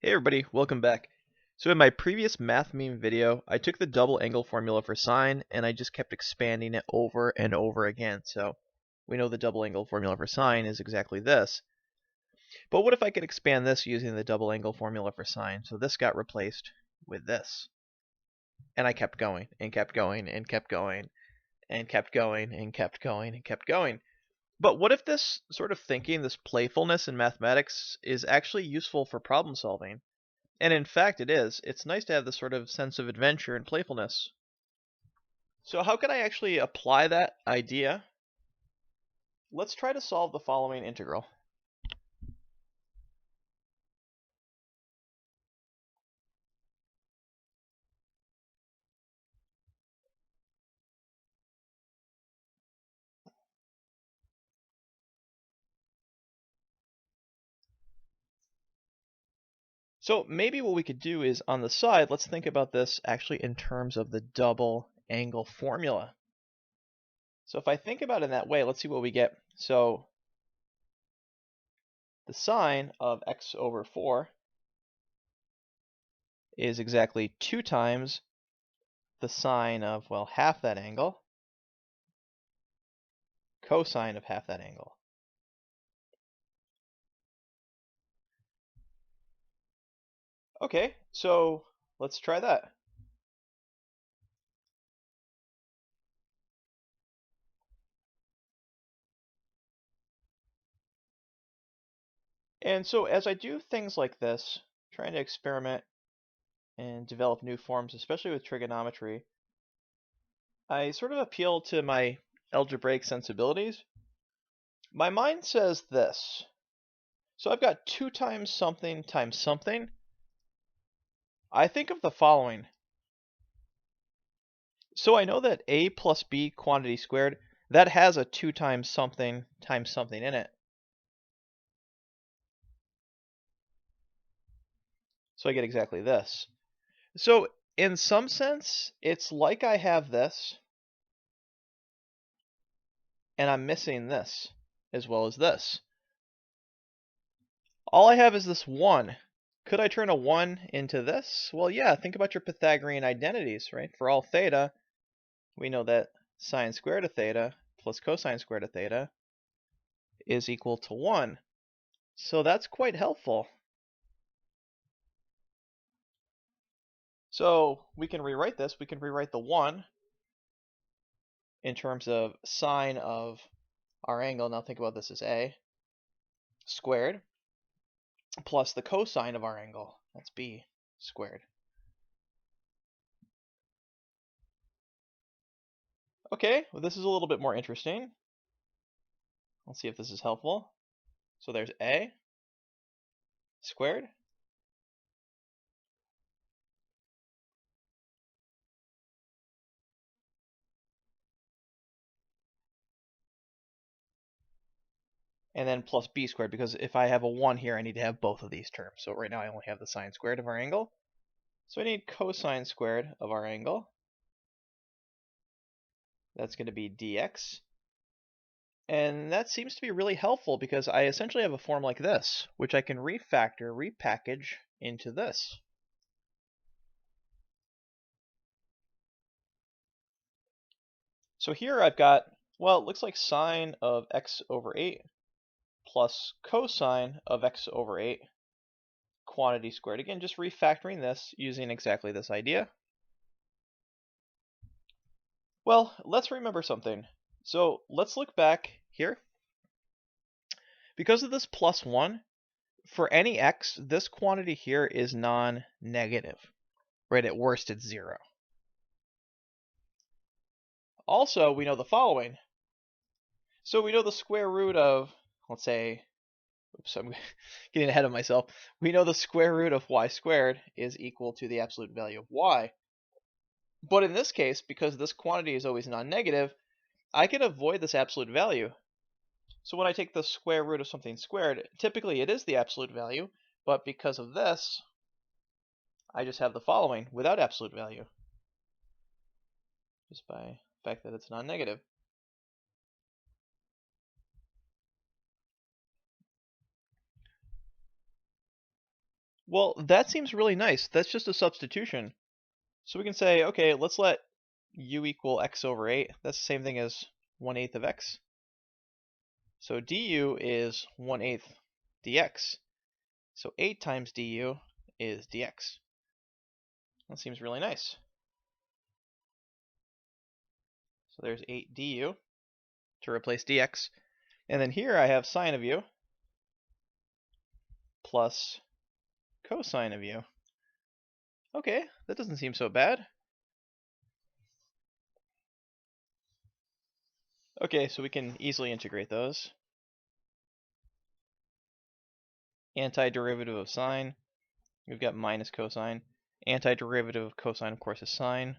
Hey everybody, welcome back. So in my previous math meme video, I took the double angle formula for sine and I just kept expanding it over and over again. So we know the double angle formula for sine is exactly this. But what if I could expand this using the double angle formula for sine? So this got replaced with this. And I kept going and kept going and kept going and kept going and kept going and kept going. But what if this sort of thinking, this playfulness in mathematics is actually useful for problem solving? And in fact, it is. It's nice to have this sort of sense of adventure and playfulness. So how can I actually apply that idea? Let's try to solve the following integral. So maybe what we could do is on the side, let's think about this actually in terms of the double angle formula. So if I think about it in that way, let's see what we get. So the sine of x over 4 is exactly 2 times the sine of, well, half that angle, cosine of half that angle. Okay, so let's try that. And so as I do things like this, trying to experiment and develop new forms, especially with trigonometry, I sort of appeal to my algebraic sensibilities. My mind says this. So I've got 2 times something times something. I think of the following. So I know that a plus b quantity squared, that has a 2 times something in it. So I get exactly this. So in some sense, it's like I have this, and I'm missing this, as well as this. All I have is this 1. Could I turn a 1 into this? Well, yeah, think about your Pythagorean identities, right? For all theta, we know that sine squared of theta plus cosine squared of theta is equal to 1. So that's quite helpful. So we can rewrite this. We can rewrite the 1 in terms of sine of our angle. Now think about this as a squared plus the cosine of our angle. That's b squared. Okay, well, this is a little bit more interesting. Let's see if this is helpful. So there's a squared and then plus b squared, because if I have a 1 here, I need to have both of these terms. So right now I only have the sine squared of our angle. So I need cosine squared of our angle. That's going to be dx. And that seems to be really helpful because I essentially have a form like this, which I can refactor, repackage into this. So here I've got, well, it looks like sine of x over 8 plus cosine of x over 8 quantity squared. Again, just refactoring this using exactly this idea. Well, let's remember something. So let's look back here. Because of this plus 1, for any x, this quantity here is non-negative. Right, at worst it's 0. Also, we know the following. So we know the square root of, let's say, oops, I'm getting ahead of myself. We know the square root of y squared is equal to the absolute value of y. But in this case, because this quantity is always non-negative, I can avoid this absolute value. So when I take the square root of something squared, typically it is the absolute value, but because of this, I just have the following without absolute value, just by the fact that it's non-negative. Well, that seems really nice. That's just a substitution. So we can say, okay, let's let u equal x over 8. That's the same thing as 1/8 of x. So du is 1/8 dx. So 8 times du is dx. That seems really nice. So there's 8 du to replace dx. And then here I have sine of u plus cosine of u. Okay, that doesn't seem so bad. Okay, so we can easily integrate those. Antiderivative of sine, we've got minus cosine. Antiderivative of cosine, of course, is sine.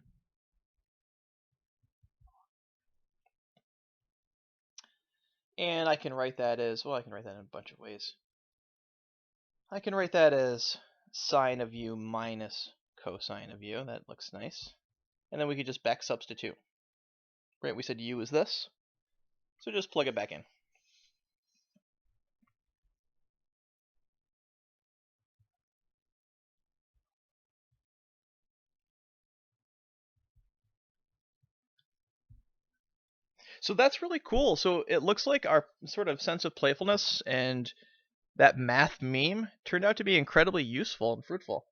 And I can write that as, well, I can write that in a bunch of ways. I can write that as sine of u minus cosine of u. That looks nice. And then we could just back substitute. Right, we said u is this. So just plug it back in. So that's really cool. So it looks like our sort of sense of playfulness and that math meme turned out to be incredibly useful and fruitful.